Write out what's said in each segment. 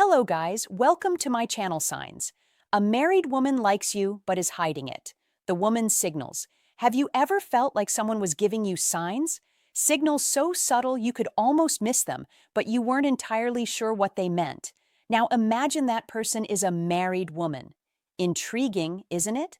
Hello guys, welcome to my channel Signs. A married woman likes you but is hiding it. The woman's signals. Have you ever felt like someone was giving you signs? Signals so subtle you could almost miss them, but you weren't entirely sure what they meant. Now imagine that person is a married woman. Intriguing, isn't it?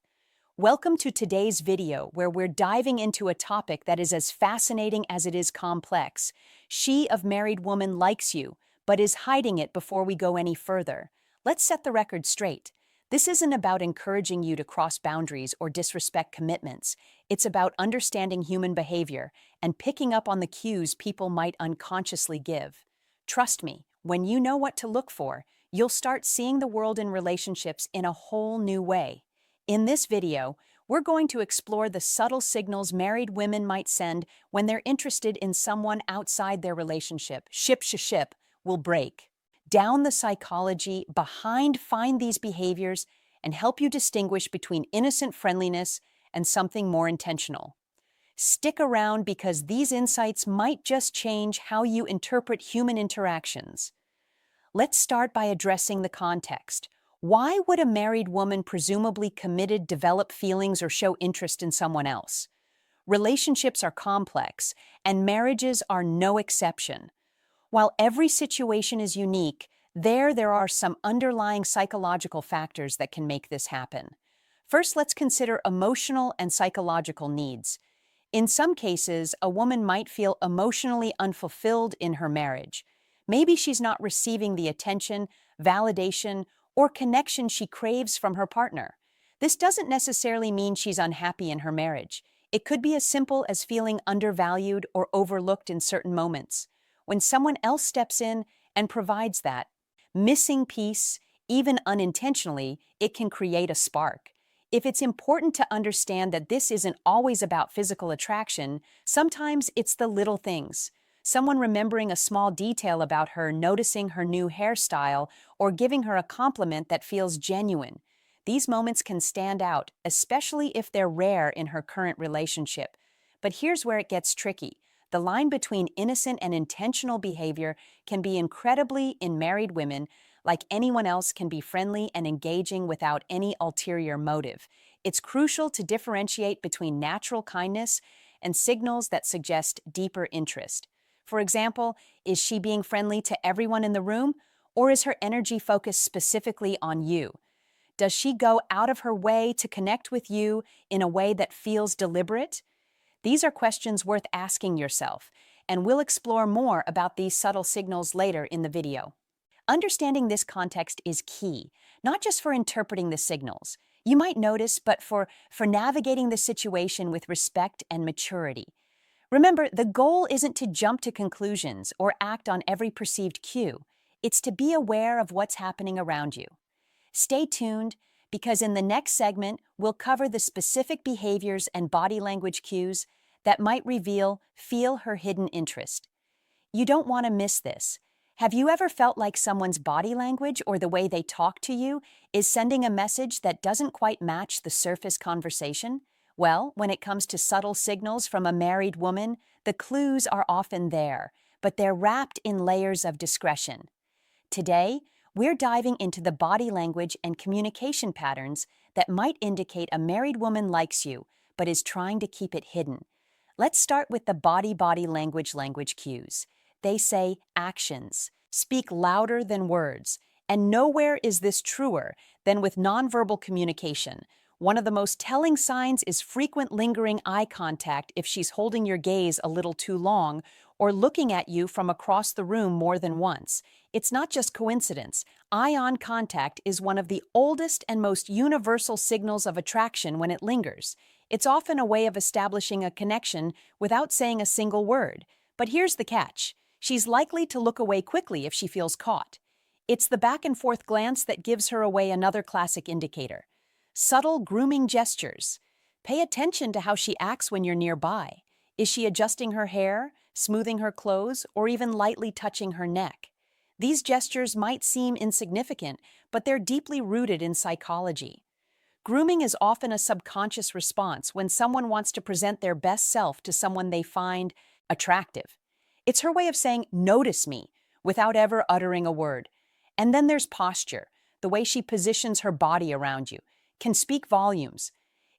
Welcome to today's video where we're diving into a topic that is as fascinating as it is complex. She of married woman likes you, but is hiding it before we go any further. Let's set the record straight. This isn't about encouraging you to cross boundaries or disrespect commitments. It's about understanding human behavior and picking up on the cues people might unconsciously give. Trust me, when you know what to look for, you'll start seeing the world in relationships in a whole new way. In this video, we're going to explore the subtle signals married women might send when they're interested in someone outside their relationship. Ship will break. Down the psychology behind find these behaviors and help you distinguish between innocent friendliness and something more intentional. Stick around because these insights might just change how you interpret human interactions. Let's start by addressing the context. Why would a married woman presumably committed develop feelings or show interest in someone else? Relationships are complex, and marriages are no exception. While every situation is unique, there are some underlying psychological factors that can make this happen. First, let's consider emotional and psychological needs. In some cases, a woman might feel emotionally unfulfilled in her marriage. Maybe she's not receiving the attention, validation, or connection she craves from her partner. This doesn't necessarily mean she's unhappy in her marriage. It could be as simple as feeling undervalued or overlooked in certain moments. When someone else steps in and provides that missing piece, even unintentionally, it can create a spark. If it's important to understand that this isn't always about physical attraction, sometimes it's the little things. Someone remembering a small detail about her, noticing her new hairstyle, or giving her a compliment that feels genuine. These moments can stand out, especially if they're rare in her current relationship. But here's where it gets tricky. The line between innocent and intentional behavior can be incredibly in married women, like anyone else can be friendly and engaging without any ulterior motive. It's crucial to differentiate between natural kindness and signals that suggest deeper interest. For example, is she being friendly to everyone in the room, or is her energy focused specifically on you? Does she go out of her way to connect with you in a way that feels deliberate? These are questions worth asking yourself, and we'll explore more about these subtle signals later in the video. Understanding this context is key, not just for interpreting the signals you might notice, but for navigating the situation with respect and maturity. Remember, the goal isn't to jump to conclusions or act on every perceived cue. It's to be aware of what's happening around you. Stay tuned, because in the next segment, we'll cover the specific behaviors and body language cues that might feel her hidden interest. You don't want to miss this. Have you ever felt like someone's body language or the way they talk to you is sending a message that doesn't quite match the surface conversation? Well, when it comes to subtle signals from a married woman, the clues are often there, but they're wrapped in layers of discretion. Today, we're diving into the body language and communication patterns that might indicate a married woman likes you, but is trying to keep it hidden. Let's start with the body language cues. They say actions speak louder than words, and nowhere is this truer than with nonverbal communication. One of the most telling signs is frequent lingering eye contact if she's holding your gaze a little too long or looking at you from across the room more than once. It's not just coincidence. Eye-on contact is one of the oldest and most universal signals of attraction when it lingers. It's often a way of establishing a connection without saying a single word. But here's the catch. She's likely to look away quickly if she feels caught. It's the back-and-forth glance that gives her away, another classic indicator. Subtle grooming gestures. Pay attention to how she acts when you're nearby. Is she adjusting her hair, smoothing her clothes, or even lightly touching her neck? These gestures might seem insignificant, but they're deeply rooted in psychology. Grooming is often a subconscious response when someone wants to present their best self to someone they find attractive. It's her way of saying, "Notice me," without ever uttering a word. And then there's posture. The way she positions her body around you can speak volumes.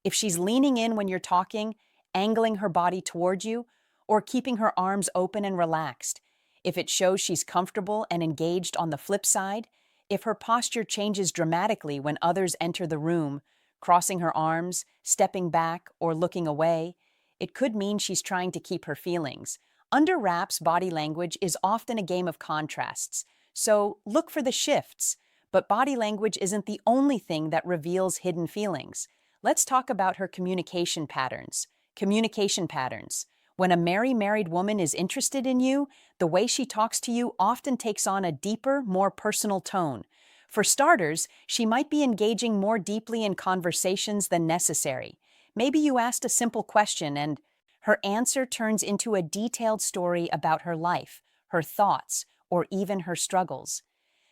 If she's leaning in when you're talking, angling her body toward you, or keeping her arms open and relaxed. If it shows she's comfortable and engaged on the flip side, if her posture changes dramatically when others enter the room, crossing her arms, stepping back, or looking away, it could mean she's trying to keep her feelings. Under wraps, body language is often a game of contrasts, so look for the shifts. But body language isn't the only thing that reveals hidden feelings. Let's talk about her communication patterns. Communication patterns. When a married woman is interested in you, the way she talks to you often takes on a deeper, more personal tone. For starters, she might be engaging more deeply in conversations than necessary. Maybe you asked a simple question and her answer turns into a detailed story about her life, her thoughts, or even her struggles.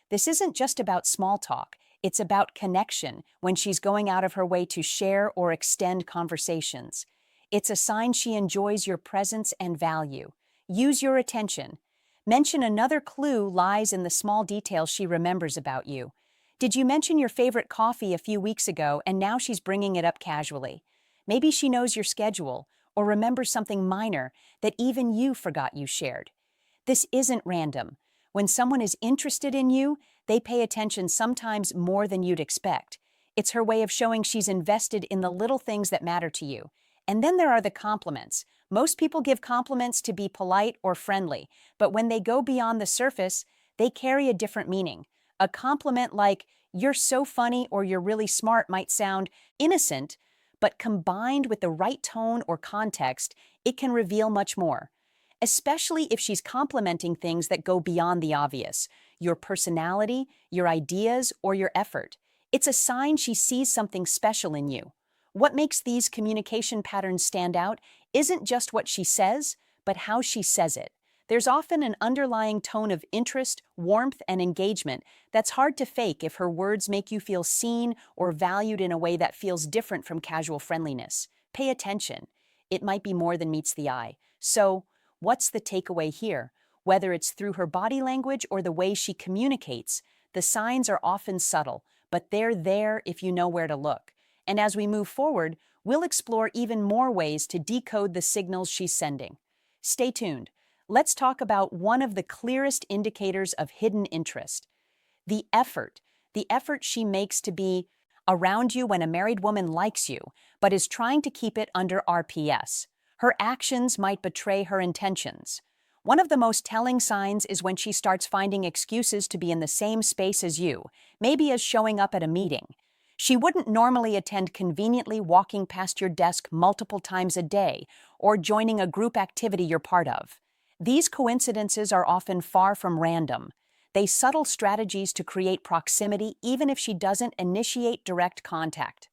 This isn't just about small talk, it's about connection when she's going out of her way to share or extend conversations. It's a sign she enjoys your presence and value. Use your attention. Mention another clue lies in the small details she remembers about you. Did you mention your favorite coffee a few weeks ago and now she's bringing it up casually? Maybe she knows your schedule or remembers something minor that even you forgot you shared. This isn't random. When someone is interested in you, they pay attention sometimes more than you'd expect. It's her way of showing she's invested in the little things that matter to you. And then there are the compliments. Most people give compliments to be polite or friendly, but when they go beyond the surface, they carry a different meaning. A compliment like, "You're so funny" or "You're really smart" might sound innocent, but combined with the right tone or context, it can reveal much more. Especially if she's complimenting things that go beyond the obvious, your personality, your ideas, or your effort. It's a sign she sees something special in you. What makes these communication patterns stand out isn't just what she says, but how she says it. There's often an underlying tone of interest, warmth, and engagement that's hard to fake if her words make you feel seen or valued in a way that feels different from casual friendliness. Pay attention. It might be more than meets the eye. So, what's the takeaway here? Whether it's through her body language or the way she communicates, the signs are often subtle, but they're there if you know where to look. And as we move forward, we'll explore even more ways to decode the signals she's sending. Stay tuned. Let's talk about one of the clearest indicators of hidden interest. The effort. The effort she makes to be around you when a married woman likes you, but is trying to keep it under RPS. Her actions might betray her intentions. One of the most telling signs is when she starts finding excuses to be in the same space as you, maybe as showing up at a meeting. She wouldn't normally attend conveniently walking past your desk multiple times a day or joining a group activity you're part of. These coincidences are often far from random. They subtle strategies to create proximity even if she doesn't initiate direct contact.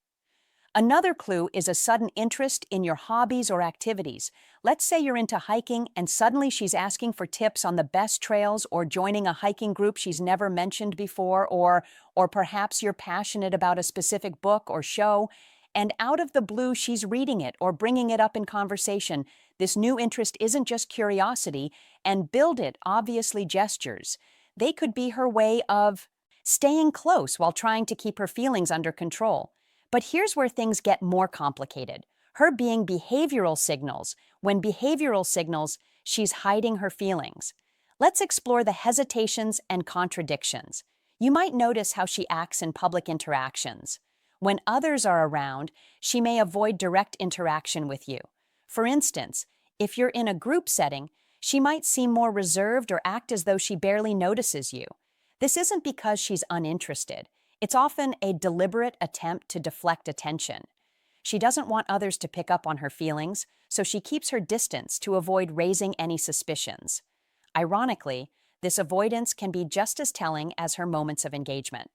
Another clue is a sudden interest in your hobbies or activities. Let's say you're into hiking and suddenly she's asking for tips on the best trails or joining a hiking group she's never mentioned before, or perhaps you're passionate about a specific book or show, and out of the blue she's reading it or bringing it up in conversation. This new interest isn't just curiosity, and "build it" obviously gestures. They could be her way of staying close while trying to keep her feelings under control. But here's where things get more complicated. Her being behavioral signals. When behavioral signals, she's hiding her feelings. Let's explore the hesitations and contradictions. You might notice how she acts in public interactions. When others are around, she may avoid direct interaction with you. For instance, if you're in a group setting, she might seem more reserved or act as though she barely notices you. This isn't because she's uninterested. It's often a deliberate attempt to deflect attention. She doesn't want others to pick up on her feelings, so she keeps her distance to avoid raising any suspicions. Ironically, this avoidance can be just as telling as her moments of engagement.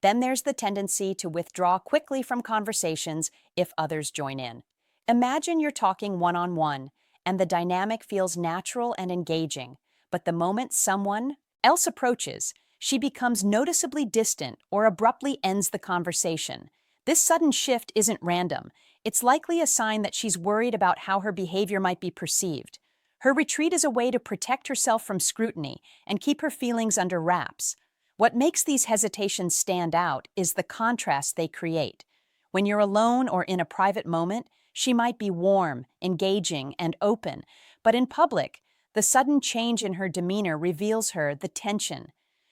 Then there's the tendency to withdraw quickly from conversations if others join in. Imagine you're talking one-on-one, and the dynamic feels natural and engaging, but the moment someone else approaches, she becomes noticeably distant or abruptly ends the conversation. This sudden shift isn't random. It's likely a sign that she's worried about how her behavior might be perceived. Her retreat is a way to protect herself from scrutiny and keep her feelings under wraps. What makes these hesitations stand out is the contrast they create. When you're alone or in a private moment, she might be warm, engaging, and open, but in public, the sudden change in her demeanor reveals her the tension.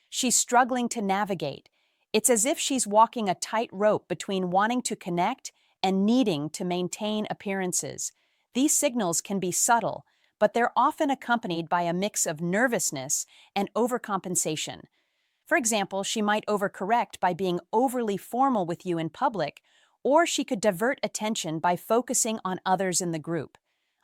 She's struggling to navigate. It's as if she's walking a tight rope between wanting to connect and needing to maintain appearances. These signals can be subtle, but they're often accompanied by a mix of nervousness and overcompensation. For example, she might overcorrect by being overly formal with you in public, or she could divert attention by focusing on others in the group.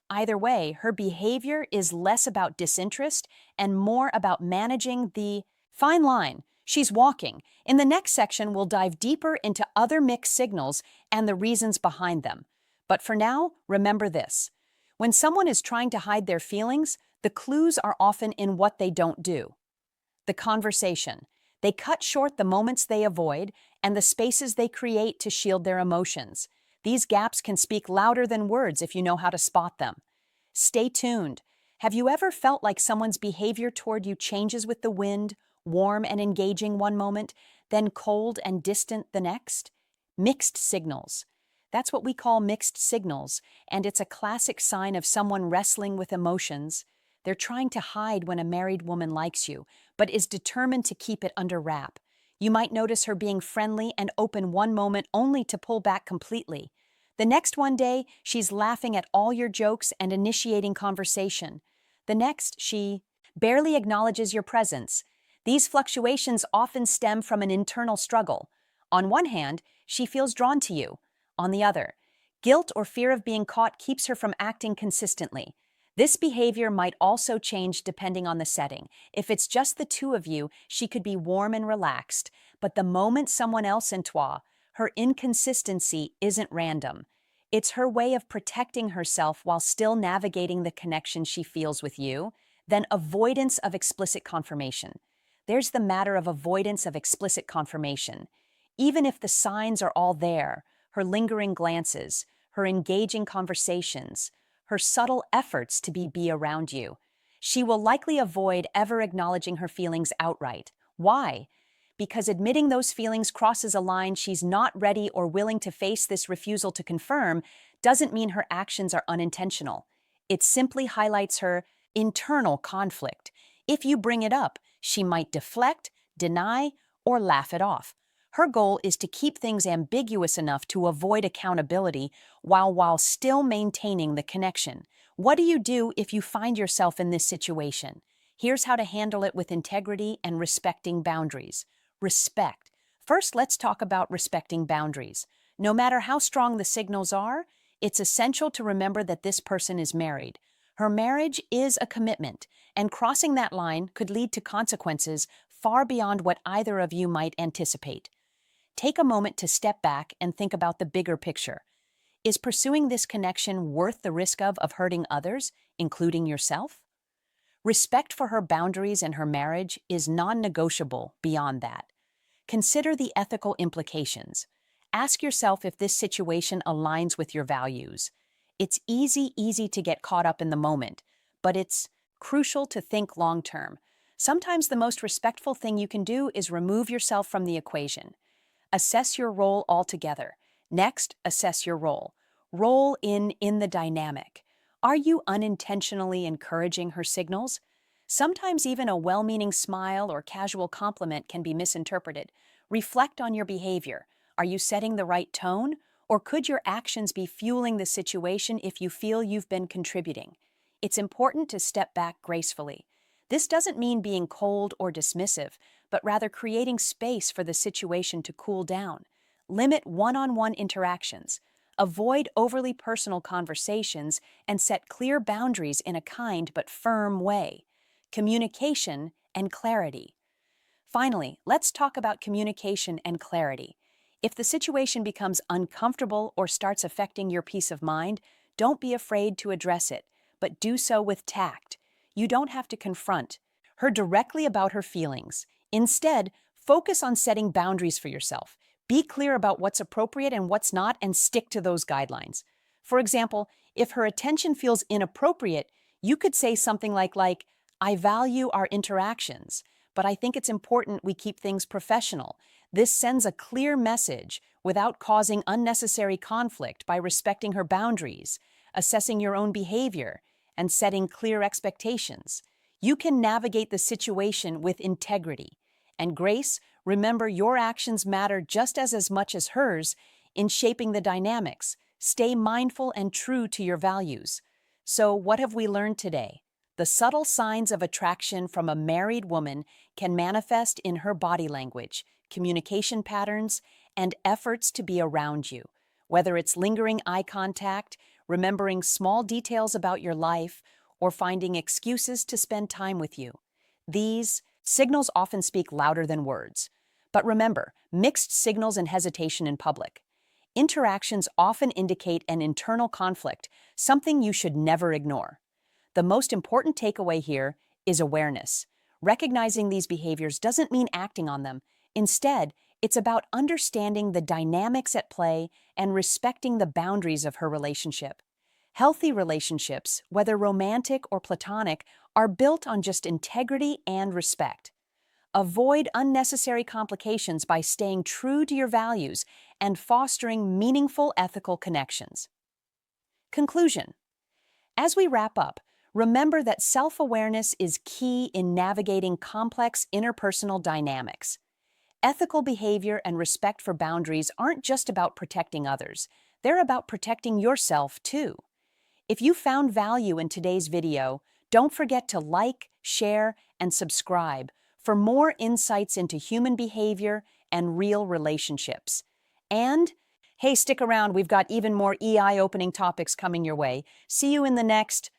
Either way, her behavior is less about disinterest and more about managing the fine line she's walking. In the next section, we'll dive deeper into other mixed signals and the reasons behind them. But for now, remember this. When someone is trying to hide their feelings, the clues are often in what they don't do. The conversation. They cut short the moments they avoid and the spaces they create to shield their emotions. These gaps can speak louder than words if you know how to spot them. Stay tuned. Have you ever felt like someone's behavior toward you changes with the wind, warm and engaging one moment, then cold and distant the next? Mixed signals. That's what we call mixed signals, and it's a classic sign of someone wrestling with emotions. They're trying to hide when a married woman likes you, but is determined to keep it under wrap. You might notice her being friendly and open one moment only to pull back completely. The next one day, she's laughing at all your jokes and initiating conversation. The next, she barely acknowledges your presence. These fluctuations often stem from an internal struggle. On one hand, she feels drawn to you. On the other, guilt or fear of being caught keeps her from acting consistently. This behavior might also change depending on the setting. If it's just the two of you, she could be warm and relaxed, but the moment someone else enters, her inconsistency isn't random. It's her way of protecting herself while still navigating the connection she feels with you. Then avoidance of explicit confirmation. There's the matter of avoidance of explicit confirmation. Even if the signs are all there, her lingering glances, her engaging conversations, her subtle efforts to be around you, she will likely avoid ever acknowledging her feelings outright. Why? Because admitting those feelings crosses a line she's not ready or willing to face. This refusal to confirm doesn't mean her actions are unintentional. It simply highlights her internal conflict. If you bring it up, she might deflect, deny, or laugh it off. Her goal is to keep things ambiguous enough to avoid accountability while still maintaining the connection. What do you do if you find yourself in this situation? Here's how to handle it with integrity and respecting boundaries. Respect. First, let's talk about respecting boundaries. No matter how strong the signals are, it's essential to remember that this person is married. Her marriage is a commitment, and crossing that line could lead to consequences far beyond what either of you might anticipate. Take a moment to step back and think about the bigger picture. Is pursuing this connection worth the risk of hurting others, including yourself? Respect for her boundaries and her marriage is non-negotiable beyond that. Consider the ethical implications. Ask yourself if this situation aligns with your values. It's easy to get caught up in the moment, but it's crucial to think long-term. Sometimes the most respectful thing you can do is remove yourself from the equation. Assess your role altogether. Next, assess your role. Role in the dynamic. Are you unintentionally encouraging her signals? Sometimes even a well-meaning smile or casual compliment can be misinterpreted. Reflect on your behavior. Are you setting the right tone? Or could your actions be fueling the situation if you feel you've been contributing? It's important to step back gracefully. This doesn't mean being cold or dismissive, but rather creating space for the situation to cool down. Limit one-on-one interactions. Avoid overly personal conversations and set clear boundaries in a kind but firm way. Communication and clarity. Finally, let's talk about communication and clarity. If the situation becomes uncomfortable or starts affecting your peace of mind, don't be afraid to address it, but do so with tact. You don't have to confront her directly about her feelings. Instead, focus on setting boundaries for yourself. Be clear about what's appropriate and what's not, and stick to those guidelines. For example, if her attention feels inappropriate, you could say something like, I value our interactions, but I think it's important we keep things professional. This sends a clear message without causing unnecessary conflict by respecting her boundaries, assessing your own behavior, and setting clear expectations. You can navigate the situation with integrity. And Grace, remember your actions matter just as much as hers in shaping the dynamics. Stay mindful and true to your values. So, what have we learned today? The subtle signs of attraction from a married woman can manifest in her body language, communication patterns, and efforts to be around you. Whether it's lingering eye contact, remembering small details about your life, or finding excuses to spend time with you. These signals often speak louder than words. But remember, mixed signals and hesitation in public. Interactions often indicate an internal conflict, something you should never ignore. The most important takeaway here is awareness. Recognizing these behaviors doesn't mean acting on them. Instead, it's about understanding the dynamics at play and respecting the boundaries of her relationship. Healthy relationships, whether romantic or platonic, are built on just integrity and respect. Avoid unnecessary complications by staying true to your values and fostering meaningful ethical connections. Conclusion. As we wrap up, remember that self-awareness is key in navigating complex interpersonal dynamics. Ethical behavior and respect for boundaries aren't just about protecting others, they're about protecting yourself too. If you found value in today's video, don't forget to like, share, and subscribe for more insights into human behavior and real relationships. And, hey, stick around, we've got even more eye-opening topics coming your way. See you in the next